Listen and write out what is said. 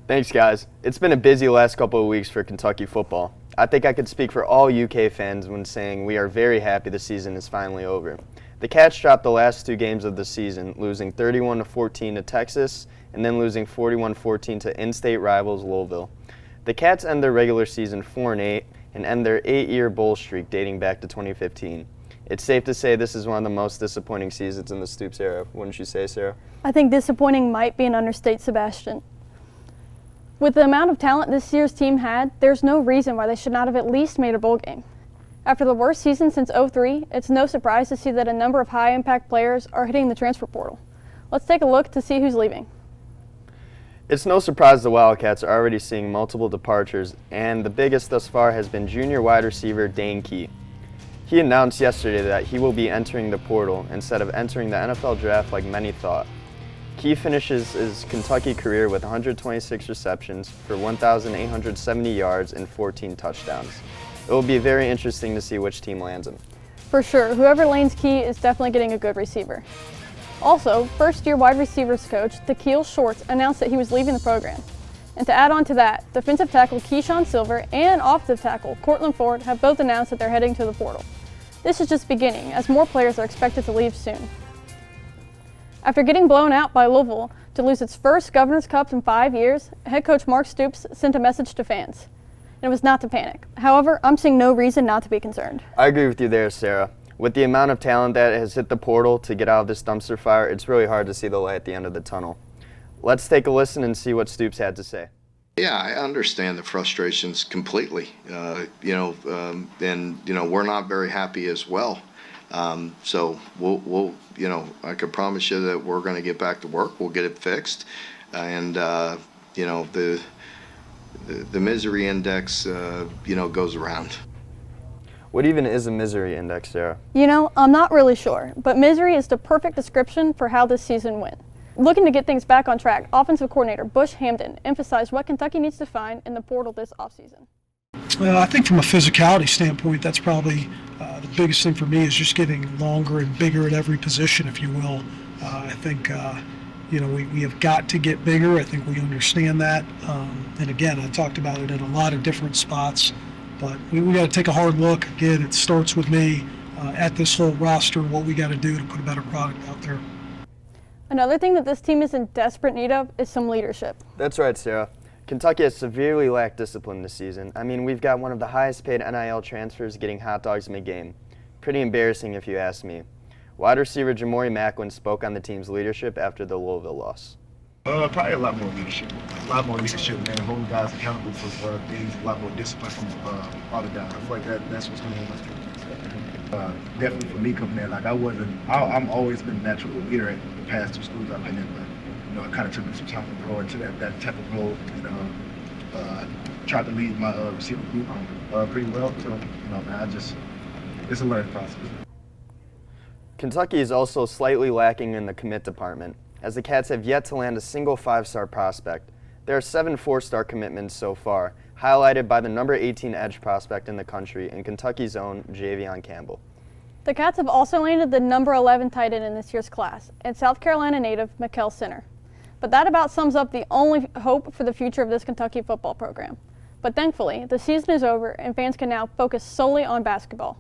Thanks, guys. It's been a busy last couple of weeks for Kentucky football. I think I could speak for all UK fans when saying we are very happy the season is finally over. The Cats dropped the last two games of the season, losing 31-14 to Texas and then losing 41-14 to in-state rivals Louisville. The Cats end their regular season 4-8 and end their 8-year bowl streak dating back to 2015. It's safe to say this is one of the most disappointing seasons in the Stoops era, wouldn't you say, Sarah? I think disappointing might be an understatement, Sebastian. With the amount of talent this year's team had, there's no reason why they should not have at least made a bowl game. After the worst season since '03, it's no surprise to see that a number of high-impact players are hitting the transfer portal. Let's take a look to see who's leaving. It's no surprise the Wildcats are already seeing multiple departures, and the biggest thus far has been junior wide receiver Dane Key. He announced yesterday that he will be entering the portal instead of entering the NFL draft like many thought. Key finishes his Kentucky career with 126 receptions for 1,870 yards and 14 touchdowns. It will be very interesting to see which team lands him. For sure, whoever lands Key is definitely getting a good receiver. Also, first-year wide receivers coach Takeel Shorts announced that he was leaving the program. And to add on to that, defensive tackle Keyshawn Silver and offensive tackle Cortland Ford have both announced that they're heading to the portal. This is just beginning, as more players are expected to leave soon. After getting blown out by Louisville to lose its first Governor's Cup in 5 years, head coach Mark Stoops sent a message to fans. And it was not to panic. However, I'm seeing no reason not to be concerned. I agree with you there, Sarah. With the amount of talent that has hit the portal to get out of this dumpster fire, it's really hard to see the light at the end of the tunnel. Let's take a listen and see what Stoops had to say. Yeah, I understand the frustrations completely. And we're not very happy as well. So we'll, I can promise you that we're going to get back to work. We'll get it fixed, and the misery index, goes around. What even is a misery index, Sarah? I'm not really sure, but misery is the perfect description for how this season went. Looking to get things back on track, offensive coordinator Bush Hamdan emphasized what Kentucky needs to find in the portal this offseason. Well, I think from a physicality standpoint, that's probably the biggest thing for me is just getting longer and bigger at every position, if you will. I think, we have got to get bigger. I think we understand that. And again, I talked about it in a lot of different spots, but we got to take a hard look. Again, it starts with me at this whole roster, what we got to do to put a better product out there. Another thing that this team is in desperate need of is some leadership. That's right, Sarah. Kentucky has severely lacked discipline this season. I mean, we've got one of the highest paid NIL transfers getting hot dogs mid-game. Pretty embarrassing if you ask me. Wide receiver Jamori Macklin spoke on the team's leadership after the Louisville loss. Probably a lot more leadership. Man. Holding guys accountable for things, a lot more discipline from all the guys. I feel like that's what's going to help us. Definitely for me coming in, I'm always been a natural leader at the past two schools I've been in, but it kind of took me some time to grow into that type of role, and tried to lead my receiver group pretty well. So, it's a learning process. Kentucky is also slightly lacking in the commit department, as the Cats have yet to land a single 5-star prospect. There are 7 4-star commitments so far, highlighted by the number 18 edge prospect in the country and Kentucky's own Javion Campbell. The Cats have also landed the number 11 tight end in this year's class, and South Carolina native Mikel Sinner. But that about sums up the only hope for the future of this Kentucky football program. But thankfully, the season is over and fans can now focus solely on basketball.